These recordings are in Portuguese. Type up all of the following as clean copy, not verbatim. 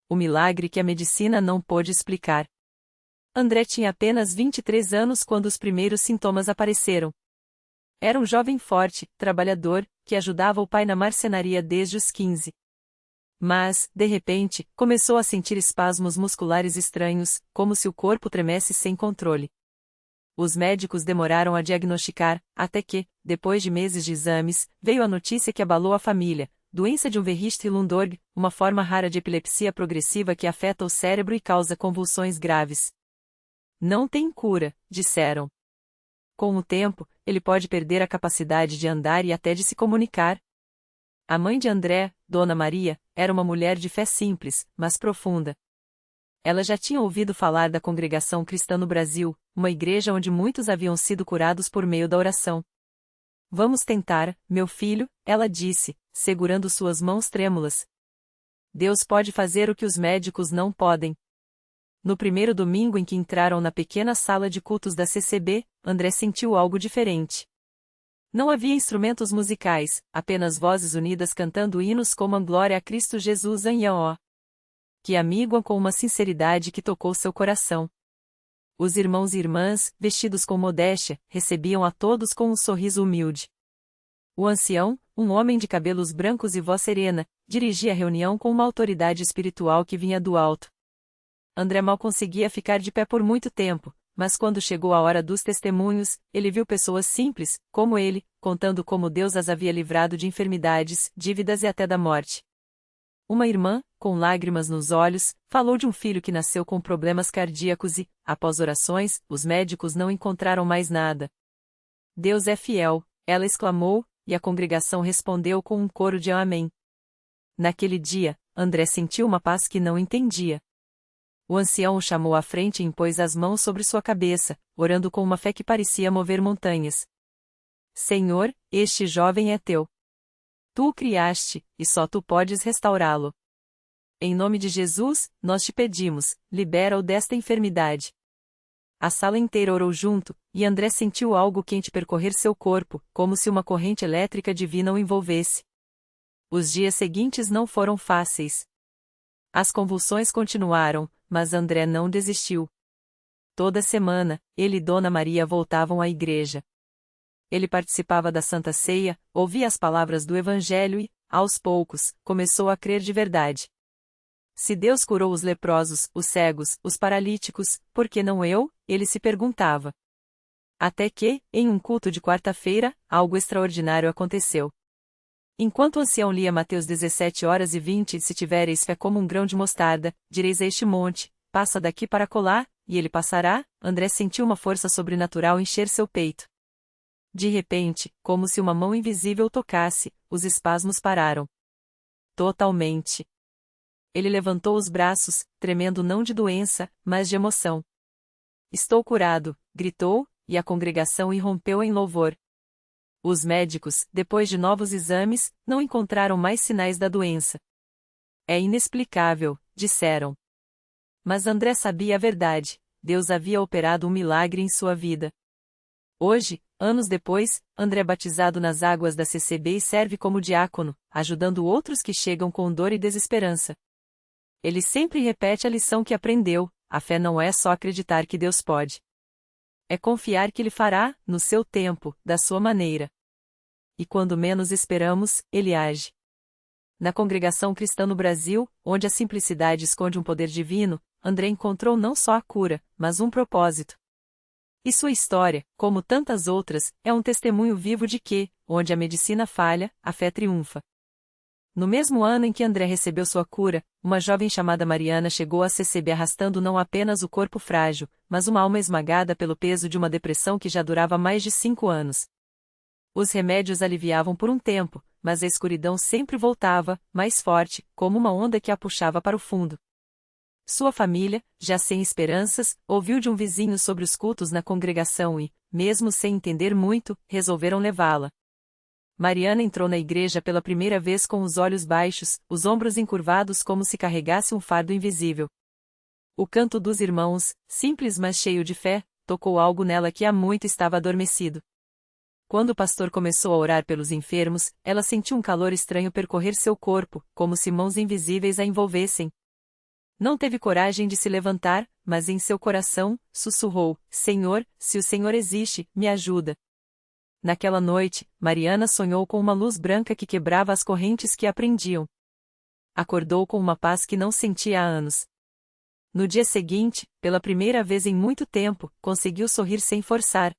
o milagre que a medicina não pôde explicar. André tinha apenas 23 anos quando os primeiros sintomas apareceram. Era um jovem forte, trabalhador, que ajudava o pai na marcenaria desde os 15. Mas, de repente, começou a sentir espasmos musculares estranhos, como se o corpo tremesse sem controle. Os médicos demoraram a diagnosticar, até que, depois de meses de exames, veio a notícia que abalou a família: doença de Unverricht-Lundorg, uma forma rara de epilepsia progressiva que afeta o cérebro e causa convulsões graves. Não tem cura, disseram. Com o tempo, ele pode perder a capacidade de andar e até de se comunicar. A mãe de André, Dona Maria, era uma mulher de fé simples, mas profunda. Ela já tinha ouvido falar da Congregação Cristã no Brasil, uma igreja onde muitos haviam sido curados por meio da oração. Vamos tentar, meu filho, ela disse, segurando suas mãos trêmulas. Deus pode fazer o que os médicos não podem. No primeiro domingo em que entraram na pequena sala de cultos da CCB, André sentiu algo diferente. Não havia instrumentos musicais, apenas vozes unidas cantando hinos como a Glória a Cristo Jesus Anhã. Que amíguam com uma sinceridade que tocou seu coração. Os irmãos e irmãs, vestidos com modéstia, recebiam a todos com um sorriso humilde. O ancião, um homem de cabelos brancos e voz serena, dirigia a reunião com uma autoridade espiritual que vinha do alto. André mal conseguia ficar de pé por muito tempo, mas quando chegou a hora dos testemunhos, ele viu pessoas simples, como ele, contando como Deus as havia livrado de enfermidades, dívidas e até da morte. Uma irmã, com lágrimas nos olhos, falou de um filho que nasceu com problemas cardíacos e, após orações, os médicos não encontraram mais nada. Deus é fiel, ela exclamou, e a congregação respondeu com um coro de amém. Naquele dia, André sentiu uma paz que não entendia. O ancião o chamou à frente e impôs as mãos sobre sua cabeça, orando com uma fé que parecia mover montanhas. Senhor, este jovem é teu. Tu o criaste, e só tu podes restaurá-lo. Em nome de Jesus, nós te pedimos, libera-o desta enfermidade. A sala inteira orou junto, e André sentiu algo quente percorrer seu corpo, como se uma corrente elétrica divina o envolvesse. Os dias seguintes não foram fáceis. As convulsões continuaram, mas André não desistiu. Toda semana, ele e Dona Maria voltavam à igreja. Ele participava da Santa Ceia, ouvia as palavras do Evangelho e, aos poucos, começou a crer de verdade. Se Deus curou os leprosos, os cegos, os paralíticos, por que não eu? Ele se perguntava. Até que, em um culto de quarta-feira, algo extraordinário aconteceu. Enquanto o ancião lia Mateus 17:20, se tivereis fé como um grão de mostarda, direis a este monte, passa daqui para acolá, e ele passará, André sentiu uma força sobrenatural encher seu peito. De repente, como se uma mão invisível o tocasse, os espasmos pararam. Totalmente. Ele levantou os braços, tremendo não de doença, mas de emoção. Estou curado, gritou, e a congregação irrompeu em louvor. Os médicos, depois de novos exames, não encontraram mais sinais da doença. É inexplicável, disseram. Mas André sabia a verdade: Deus havia operado um milagre em sua vida. Hoje, anos depois, André é batizado nas águas da CCB e serve como diácono, ajudando outros que chegam com dor e desesperança. Ele sempre repete a lição que aprendeu: a fé não é só acreditar que Deus pode. É confiar que Ele fará, no seu tempo, da sua maneira. E quando menos esperamos, Ele age. Na Congregação Cristã no Brasil, onde a simplicidade esconde um poder divino, André encontrou não só a cura, mas um propósito. E sua história, como tantas outras, é um testemunho vivo de que, onde a medicina falha, a fé triunfa. No mesmo ano em que André recebeu sua cura, uma jovem chamada Mariana chegou a CCB arrastando não apenas o corpo frágil, mas uma alma esmagada pelo peso de uma depressão que já durava mais de 5 anos. Os remédios aliviavam por um tempo, mas a escuridão sempre voltava, mais forte, como uma onda que a puxava para o fundo. Sua família, já sem esperanças, ouviu de um vizinho sobre os cultos na congregação e, mesmo sem entender muito, resolveram levá-la. Mariana entrou na igreja pela primeira vez com os olhos baixos, os ombros encurvados como se carregasse um fardo invisível. O canto dos irmãos, simples mas cheio de fé, tocou algo nela que há muito estava adormecido. Quando o pastor começou a orar pelos enfermos, ela sentiu um calor estranho percorrer seu corpo, como se mãos invisíveis a envolvessem. Não teve coragem de se levantar, mas em seu coração, sussurrou: Senhor, se o Senhor existe, me ajuda. Naquela noite, Mariana sonhou com uma luz branca que quebrava as correntes que a prendiam. Acordou com uma paz que não sentia há anos. No dia seguinte, pela primeira vez em muito tempo, conseguiu sorrir sem forçar.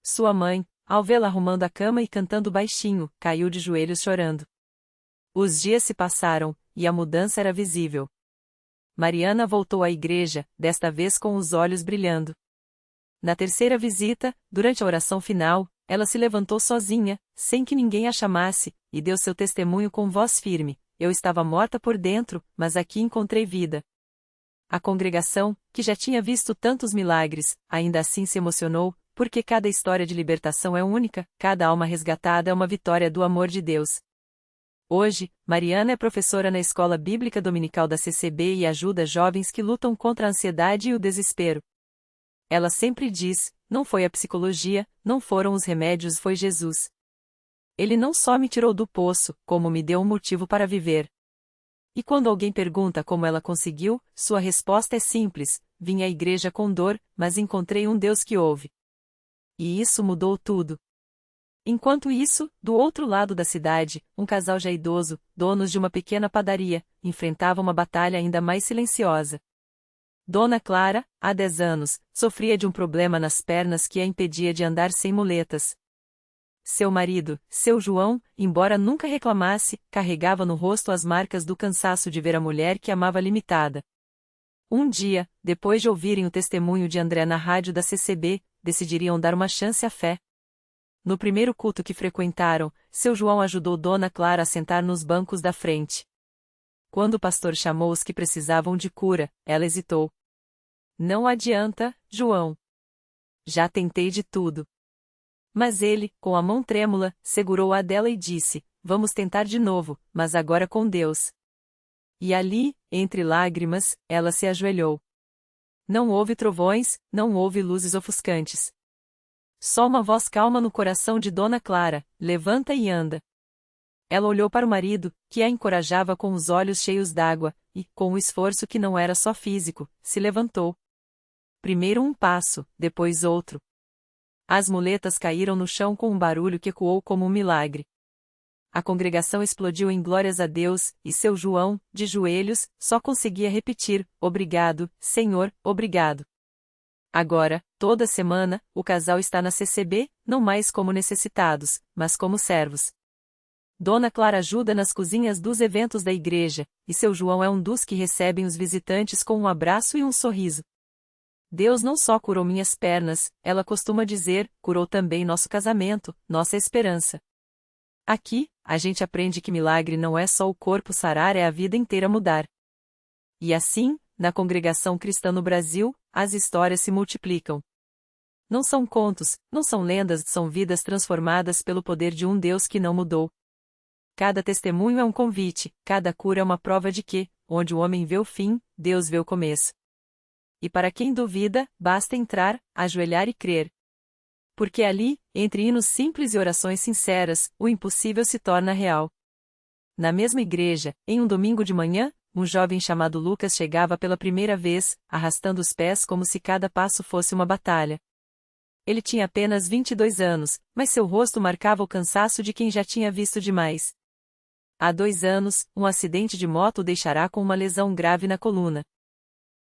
Sua mãe, ao vê-la arrumando a cama e cantando baixinho, caiu de joelhos chorando. Os dias se passaram, e a mudança era visível. Mariana voltou à igreja, desta vez com os olhos brilhando. Na terceira visita, durante a oração final, ela se levantou sozinha, sem que ninguém a chamasse, e deu seu testemunho com voz firme: Eu estava morta por dentro, mas aqui encontrei vida. A congregação, que já tinha visto tantos milagres, ainda assim se emocionou, porque cada história de libertação é única, cada alma resgatada é uma vitória do amor de Deus. Hoje, Mariana é professora na Escola Bíblica Dominical da CCB e ajuda jovens que lutam contra a ansiedade e o desespero. Ela sempre diz: não foi a psicologia, não foram os remédios, foi Jesus. Ele não só me tirou do poço, como me deu um motivo para viver. E quando alguém pergunta como ela conseguiu, sua resposta é simples: vim à igreja com dor, mas encontrei um Deus que ouve. E isso mudou tudo. Enquanto isso, do outro lado da cidade, um casal já idoso, donos de uma pequena padaria, enfrentava uma batalha ainda mais silenciosa. Dona Clara, há 10 anos, sofria de um problema nas pernas que a impedia de andar sem muletas. Seu marido, seu João, embora nunca reclamasse, carregava no rosto as marcas do cansaço de ver a mulher que amava limitada. Um dia, depois de ouvirem o testemunho de André na rádio da CCB, decidiriam dar uma chance à fé. No primeiro culto que frequentaram, seu João ajudou Dona Clara a sentar nos bancos da frente. Quando o pastor chamou os que precisavam de cura, ela hesitou. Não adianta, João. Já tentei de tudo. Mas ele, com a mão trêmula, segurou a dela e disse: Vamos tentar de novo, mas agora com Deus. E ali, entre lágrimas, ela se ajoelhou. Não houve trovões, não houve luzes ofuscantes. Só uma voz calma no coração de Dona Clara: levanta e anda. Ela olhou para o marido, que a encorajava com os olhos cheios d'água, e, com um esforço que não era só físico, se levantou. Primeiro um passo, depois outro. As muletas caíram no chão com um barulho que ecoou como um milagre. A congregação explodiu em glórias a Deus, e seu João, de joelhos, só conseguia repetir: Obrigado, Senhor, obrigado. Agora, toda semana, o casal está na CCB, não mais como necessitados, mas como servos. Dona Clara ajuda nas cozinhas dos eventos da igreja, e seu João é um dos que recebem os visitantes com um abraço e um sorriso. Deus não só curou minhas pernas, ela costuma dizer, curou também nosso casamento, nossa esperança. Aqui, a gente aprende que milagre não é só o corpo sarar, é a vida inteira mudar. E assim, na congregação cristã no Brasil, as histórias se multiplicam. Não são contos, não são lendas, são vidas transformadas pelo poder de um Deus que não mudou. Cada testemunho é um convite, cada cura é uma prova de que, onde o homem vê o fim, Deus vê o começo. E para quem duvida, basta entrar, ajoelhar e crer. Porque ali, entre hinos simples e orações sinceras, o impossível se torna real. Na mesma igreja, em um domingo de manhã, um jovem chamado Lucas chegava pela primeira vez, arrastando os pés como se cada passo fosse uma batalha. Ele tinha apenas 22 anos, mas seu rosto marcava o cansaço de quem já tinha visto demais. Há 2 anos, um acidente de moto o deixará com uma lesão grave na coluna.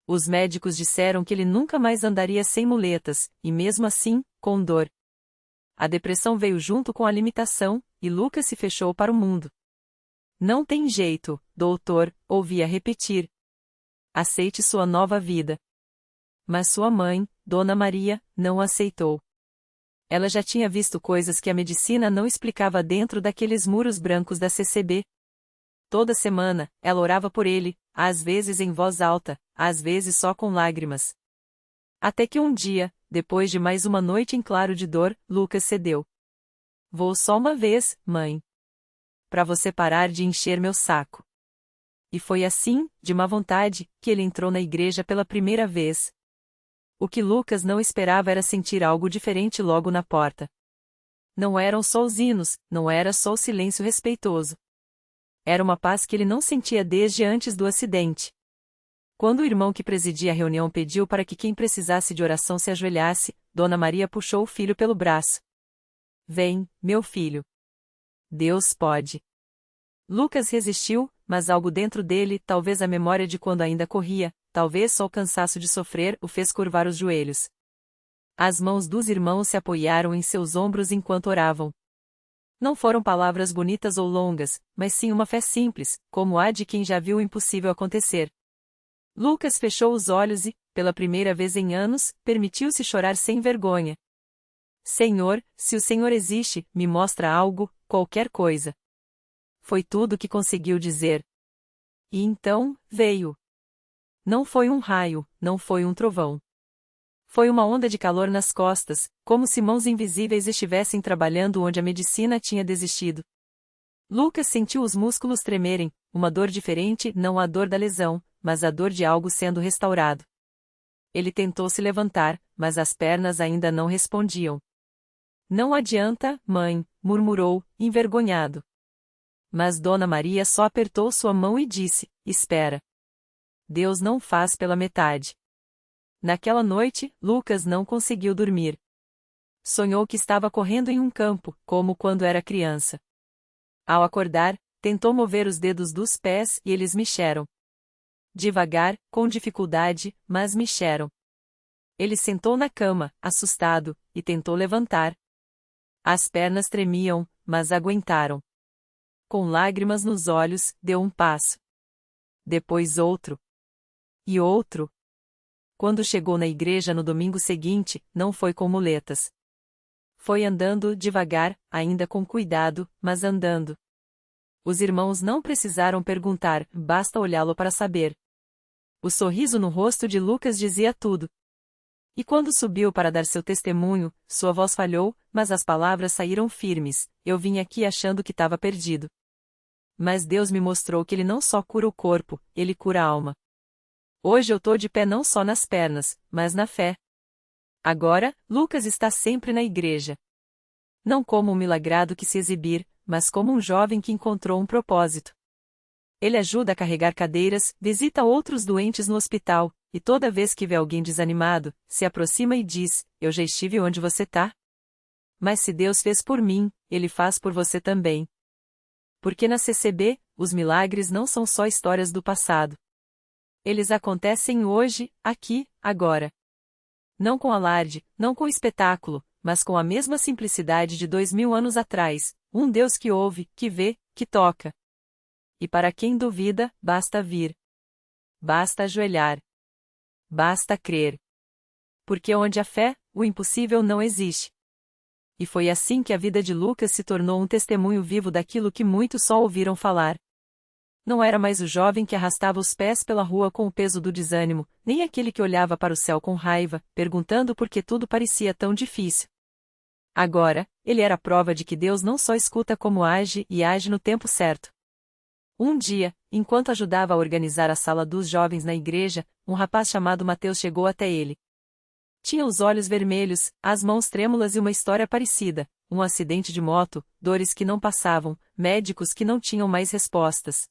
Os médicos disseram que ele nunca mais andaria sem muletas, e mesmo assim, com dor. A depressão veio junto com a limitação, e Lucas se fechou para o mundo. Não tem jeito, doutor, ouvia repetir. Aceite sua nova vida. Mas sua mãe, Dona Maria, não aceitou. Ela já tinha visto coisas que a medicina não explicava dentro daqueles muros brancos da CCB. Toda semana, ela orava por ele, às vezes em voz alta, às vezes só com lágrimas. Até que um dia, depois de mais uma noite em claro de dor, Lucas cedeu. Vou só uma vez, mãe. Para você parar de encher meu saco. E foi assim, de má vontade, que ele entrou na igreja pela primeira vez. O que Lucas não esperava era sentir algo diferente logo na porta. Não eram só os hinos, não era só o silêncio respeitoso. Era uma paz que ele não sentia desde antes do acidente. Quando o irmão que presidia a reunião pediu para que quem precisasse de oração se ajoelhasse, Dona Maria puxou o filho pelo braço. Vem, meu filho. Deus pode. Lucas resistiu, mas algo dentro dele, talvez a memória de quando ainda corria, talvez só o cansaço de sofrer, o fez curvar os joelhos. As mãos dos irmãos se apoiaram em seus ombros enquanto oravam. Não foram palavras bonitas ou longas, mas sim uma fé simples, como a de quem já viu o impossível acontecer. Lucas fechou os olhos e, pela primeira vez em anos, permitiu-se chorar sem vergonha. Senhor, se o Senhor existe, me mostra algo, qualquer coisa. Foi tudo o que conseguiu dizer. E então, veio. Não foi um raio, não foi um trovão. Foi uma onda de calor nas costas, como se mãos invisíveis estivessem trabalhando onde a medicina tinha desistido. Lucas sentiu os músculos tremerem, uma dor diferente, não a dor da lesão, mas a dor de algo sendo restaurado. Ele tentou se levantar, mas as pernas ainda não respondiam. Não adianta, mãe, murmurou, envergonhado. Mas Dona Maria só apertou sua mão e disse: espera. Deus não faz pela metade. Naquela noite, Lucas não conseguiu dormir. Sonhou que estava correndo em um campo, como quando era criança. Ao acordar, tentou mover os dedos dos pés e eles mexeram. Devagar, com dificuldade, mas mexeram. Ele sentou na cama, assustado, e tentou levantar. As pernas tremiam, mas aguentaram. Com lágrimas nos olhos, deu um passo. Depois outro. E outro. Quando chegou na igreja no domingo seguinte, não foi com muletas. Foi andando devagar, ainda com cuidado, mas andando. Os irmãos não precisaram perguntar, basta olhá-lo para saber. O sorriso no rosto de Lucas dizia tudo. E quando subiu para dar seu testemunho, sua voz falhou, mas as palavras saíram firmes: eu vim aqui achando que estava perdido. Mas Deus me mostrou que Ele não só cura o corpo, Ele cura a alma. Hoje eu tô de pé não só nas pernas, mas na fé. Agora, Lucas está sempre na igreja. Não como um milagrado que se exibir, mas como um jovem que encontrou um propósito. Ele ajuda a carregar cadeiras, visita outros doentes no hospital, e toda vez que vê alguém desanimado, se aproxima e diz: eu já estive onde você tá. Mas se Deus fez por mim, Ele faz por você também. Porque na CCB, os milagres não são só histórias do passado. Eles acontecem hoje, aqui, agora. Não com alarde, não com espetáculo, mas com a mesma simplicidade de 2000 anos atrás, um Deus que ouve, que vê, que toca. E para quem duvida, basta vir. Basta ajoelhar. Basta crer. Porque onde há fé, o impossível não existe. E foi assim que a vida de Lucas se tornou um testemunho vivo daquilo que muitos só ouviram falar. Não era mais o jovem que arrastava os pés pela rua com o peso do desânimo, nem aquele que olhava para o céu com raiva, perguntando por que tudo parecia tão difícil. Agora, ele era a prova de que Deus não só escuta como age e age no tempo certo. Um dia, enquanto ajudava a organizar a sala dos jovens na igreja, um rapaz chamado Mateus chegou até ele. Tinha os olhos vermelhos, as mãos trêmulas e uma história parecida: um acidente de moto, dores que não passavam, médicos que não tinham mais respostas.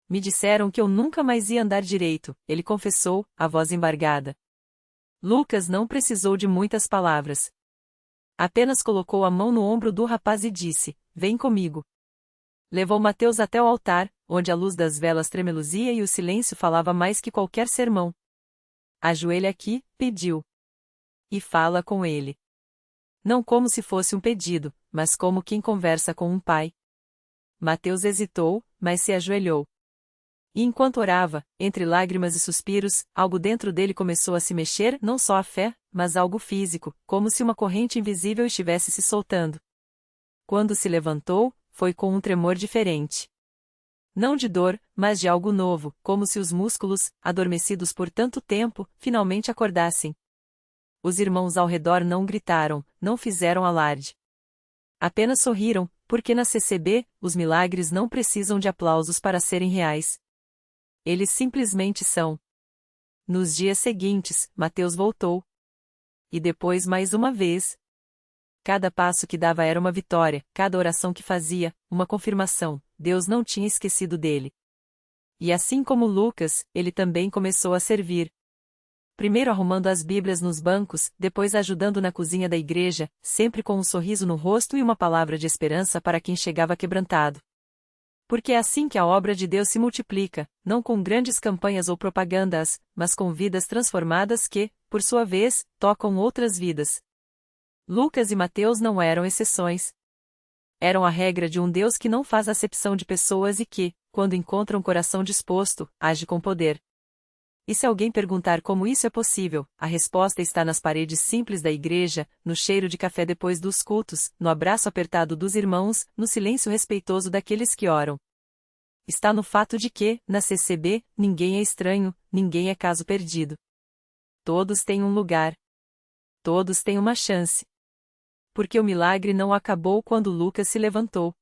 Me disseram que eu nunca mais ia andar direito, ele confessou, a voz embargada. Lucas não precisou de muitas palavras. Apenas colocou a mão no ombro do rapaz e disse: vem comigo. Levou Mateus até o altar, onde a luz das velas tremeluzia e o silêncio falava mais que qualquer sermão. Ajoelha aqui, pediu. E fala com ele. Não como se fosse um pedido, mas como quem conversa com um pai. Mateus hesitou, mas se ajoelhou. E enquanto orava, entre lágrimas e suspiros, algo dentro dele começou a se mexer, não só a fé, mas algo físico, como se uma corrente invisível estivesse se soltando. Quando se levantou, foi com um tremor diferente. Não de dor, mas de algo novo, como se os músculos, adormecidos por tanto tempo, finalmente acordassem. Os irmãos ao redor não gritaram, não fizeram alarde. Apenas sorriram, porque na CCB, os milagres não precisam de aplausos para serem reais. Eles simplesmente são. Nos dias seguintes, Mateus voltou. E depois mais uma vez. Cada passo que dava era uma vitória, cada oração que fazia, uma confirmação: Deus não tinha esquecido dele. E assim como Lucas, ele também começou a servir. Primeiro arrumando as Bíblias nos bancos, depois ajudando na cozinha da igreja, sempre com um sorriso no rosto e uma palavra de esperança para quem chegava quebrantado. Porque é assim que a obra de Deus se multiplica, não com grandes campanhas ou propagandas, mas com vidas transformadas que, por sua vez, tocam outras vidas. Lucas e Mateus não eram exceções. Eram a regra de um Deus que não faz acepção de pessoas e que, quando encontra um coração disposto, age com poder. E se alguém perguntar como isso é possível, a resposta está nas paredes simples da igreja, no cheiro de café depois dos cultos, no abraço apertado dos irmãos, no silêncio respeitoso daqueles que oram. Está no fato de que, na CCB, ninguém é estranho, ninguém é caso perdido. Todos têm um lugar. Todos têm uma chance. Porque o milagre não acabou quando Lucas se levantou.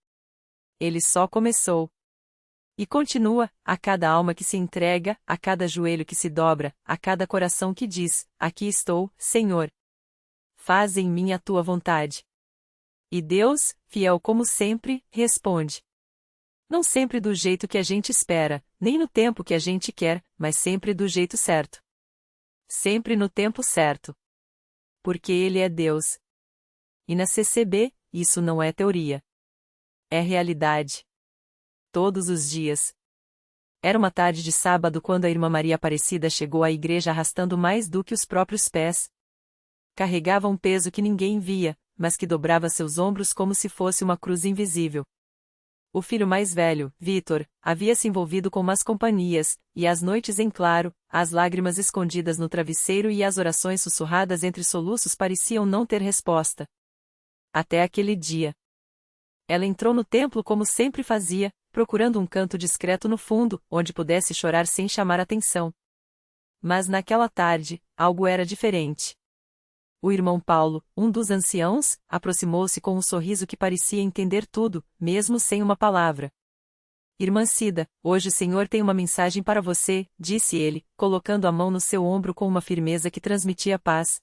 Ele só começou. E continua, a cada alma que se entrega, a cada joelho que se dobra, a cada coração que diz: aqui estou, Senhor. Faz em mim a tua vontade. E Deus, fiel como sempre, responde. Não sempre do jeito que a gente espera, nem no tempo que a gente quer, mas sempre do jeito certo. Sempre no tempo certo. Porque Ele é Deus. E na CCB, isso não é teoria. É realidade. Todos os dias. Era uma tarde de sábado quando a irmã Maria Aparecida chegou à igreja arrastando mais do que os próprios pés. Carregava um peso que ninguém via, mas que dobrava seus ombros como se fosse uma cruz invisível. O filho mais velho, Vitor, havia se envolvido com más companhias, e às noites em claro, as lágrimas escondidas no travesseiro e as orações sussurradas entre soluços pareciam não ter resposta. Até aquele dia. Ela entrou no templo como sempre fazia, procurando um canto discreto no fundo, onde pudesse chorar sem chamar atenção. Mas naquela tarde, algo era diferente. O irmão Paulo, um dos anciãos, aproximou-se com um sorriso que parecia entender tudo, mesmo sem uma palavra. Irmã Cida, hoje o Senhor tem uma mensagem para você, disse ele, colocando a mão no seu ombro com uma firmeza que transmitia paz.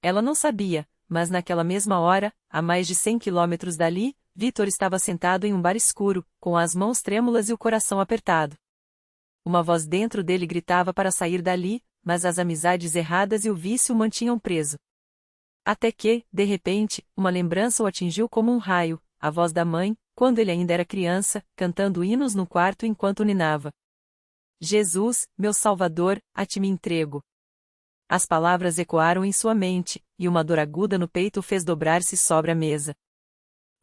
Ela não sabia, mas naquela mesma hora, a mais de 100 quilômetros dali, Vitor estava sentado em um bar escuro, com as mãos trêmulas e o coração apertado. Uma voz dentro dele gritava para sair dali, mas as amizades erradas e o vício o mantinham preso. Até que, de repente, uma lembrança o atingiu como um raio, a voz da mãe, quando ele ainda era criança, cantando hinos no quarto enquanto ninava. Jesus, meu Salvador, a ti me entrego. As palavras ecoaram em sua mente, e uma dor aguda no peito o fez dobrar-se sobre a mesa.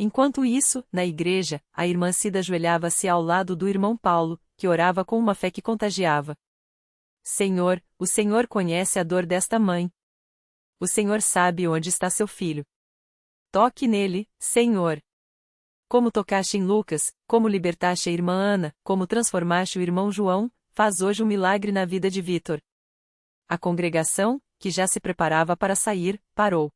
Enquanto isso, na igreja, a irmã Cida ajoelhava-se ao lado do irmão Paulo, que orava com uma fé que contagiava. Senhor, o Senhor conhece a dor desta mãe. O Senhor sabe onde está seu filho. Toque nele, Senhor. Como tocaste em Lucas, como libertaste a irmã Ana, como transformaste o irmão João, faz hoje um milagre na vida de Vitor. A congregação, que já se preparava para sair, parou.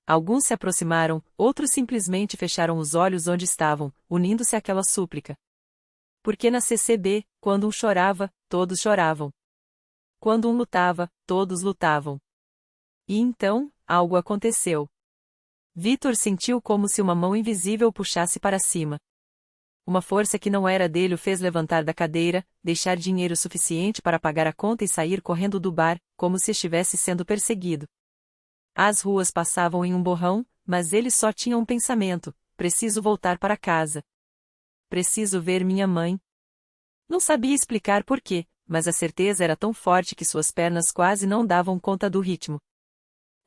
Alguns se aproximaram, outros simplesmente fecharam os olhos onde estavam, unindo-se àquela súplica. Porque na CCB, quando um chorava, todos choravam. Quando um lutava, todos lutavam. E então, algo aconteceu. Vitor sentiu como se uma mão invisível o puxasse para cima. Uma força que não era dele o fez levantar da cadeira, deixar dinheiro suficiente para pagar a conta e sair correndo do bar, como se estivesse sendo perseguido. As ruas passavam em um borrão, mas ele só tinha um pensamento: preciso voltar para casa. Preciso ver minha mãe. Não sabia explicar por quê, mas a certeza era tão forte que suas pernas quase não davam conta do ritmo.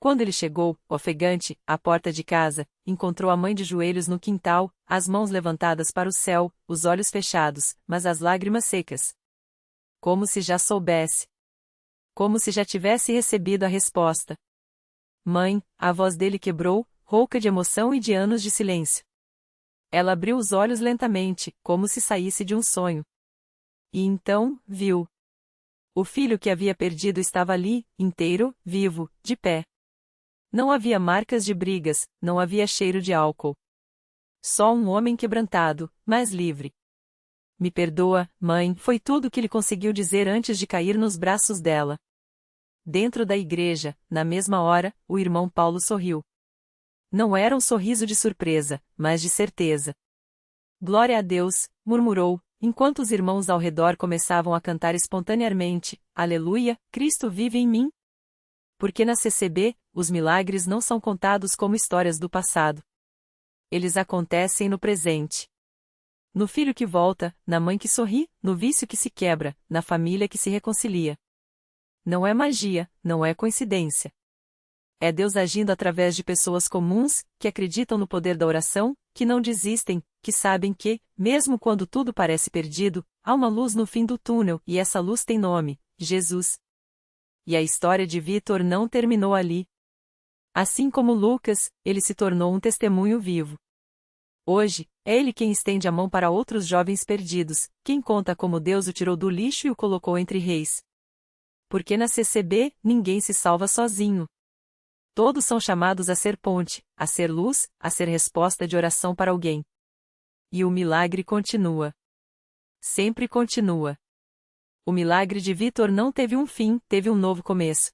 Quando ele chegou, ofegante, à porta de casa, encontrou a mãe de joelhos no quintal, as mãos levantadas para o céu, os olhos fechados, mas as lágrimas secas. Como se já soubesse. Como se já tivesse recebido a resposta. Mãe, a voz dele quebrou, rouca de emoção e de anos de silêncio. Ela abriu os olhos lentamente, como se saísse de um sonho. E então, viu. O filho que havia perdido estava ali, inteiro, vivo, de pé. Não havia marcas de brigas, não havia cheiro de álcool. Só um homem quebrantado, mas livre. Me perdoa, mãe, foi tudo o que ele conseguiu dizer antes de cair nos braços dela. Dentro da igreja, na mesma hora, o irmão Paulo sorriu. Não era um sorriso de surpresa, mas de certeza. Glória a Deus, murmurou, enquanto os irmãos ao redor começavam a cantar espontaneamente: Aleluia, Cristo vive em mim. Porque na CCB, os milagres não são contados como histórias do passado. Eles acontecem no presente. No filho que volta, na mãe que sorri, no vício que se quebra, na família que se reconcilia. Não é magia, não é coincidência. É Deus agindo através de pessoas comuns, que acreditam no poder da oração, que não desistem, que sabem que, mesmo quando tudo parece perdido, há uma luz no fim do túnel e essa luz tem nome: Jesus. E a história de Vitor não terminou ali. Assim como Lucas, ele se tornou um testemunho vivo. Hoje, é ele quem estende a mão para outros jovens perdidos, quem conta como Deus o tirou do lixo e o colocou entre reis. Porque na CCB, ninguém se salva sozinho. Todos são chamados a ser ponte, a ser luz, a ser resposta de oração para alguém. E o milagre continua. Sempre continua. O milagre de Vitor não teve um fim, teve um novo começo.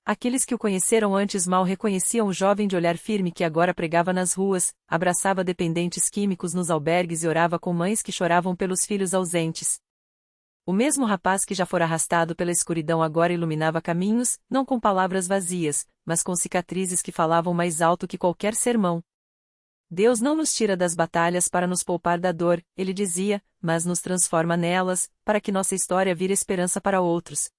Aqueles que o conheceram antes mal reconheciam o jovem de olhar firme que agora pregava nas ruas, abraçava dependentes químicos nos albergues e orava com mães que choravam pelos filhos ausentes. O mesmo rapaz que já fora arrastado pela escuridão agora iluminava caminhos, não com palavras vazias, mas com cicatrizes que falavam mais alto que qualquer sermão. Deus não nos tira das batalhas para nos poupar da dor, ele dizia, mas nos transforma nelas, para que nossa história vire esperança para outros.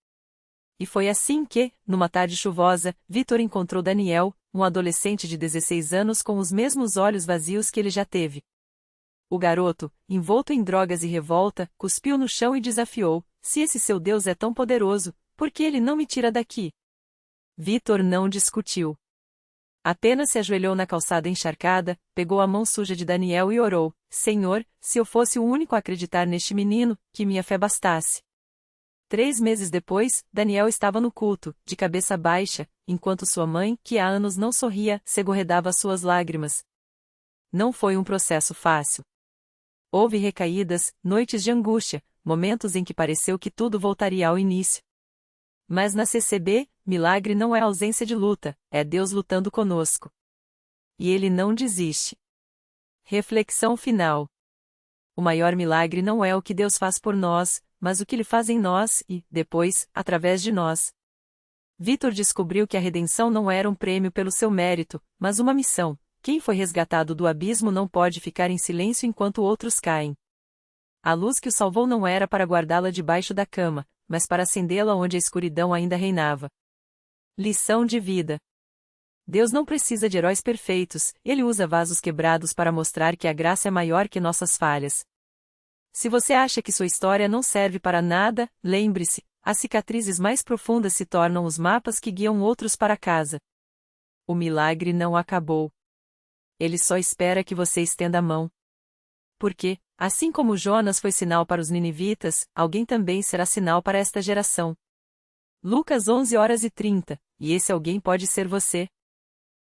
E foi assim que, numa tarde chuvosa, Vitor encontrou Daniel, um adolescente de 16 anos com os mesmos olhos vazios que ele já teve. O garoto, envolto em drogas e revolta, cuspiu no chão e desafiou: se esse seu Deus é tão poderoso, por que ele não me tira daqui? Vitor não discutiu. Apenas se ajoelhou na calçada encharcada, pegou a mão suja de Daniel e orou: Senhor, se eu fosse o único a acreditar neste menino, que minha fé bastasse. 3 meses depois, Daniel estava no culto, de cabeça baixa, enquanto sua mãe, que há anos não sorria, segurredava suas lágrimas. Não foi um processo fácil. Houve recaídas, noites de angústia, momentos em que pareceu que tudo voltaria ao início. Mas na CCB, milagre não é ausência de luta, é Deus lutando conosco. E ele não desiste. Reflexão final. O maior milagre não é o que Deus faz por nós, mas o que Ele faz em nós e, depois, através de nós. Vitor descobriu que a redenção não era um prêmio pelo seu mérito, mas uma missão. Quem foi resgatado do abismo não pode ficar em silêncio enquanto outros caem. A luz que o salvou não era para guardá-la debaixo da cama, mas para acendê-la onde a escuridão ainda reinava. Lição de vida. Deus não precisa de heróis perfeitos, Ele usa vasos quebrados para mostrar que a graça é maior que nossas falhas. Se você acha que sua história não serve para nada, lembre-se, as cicatrizes mais profundas se tornam os mapas que guiam outros para casa. O milagre não acabou. Ele só espera que você estenda a mão. Porque, assim como Jonas foi sinal para os ninivitas, alguém também será sinal para esta geração. Lucas 11h30, e esse alguém pode ser você.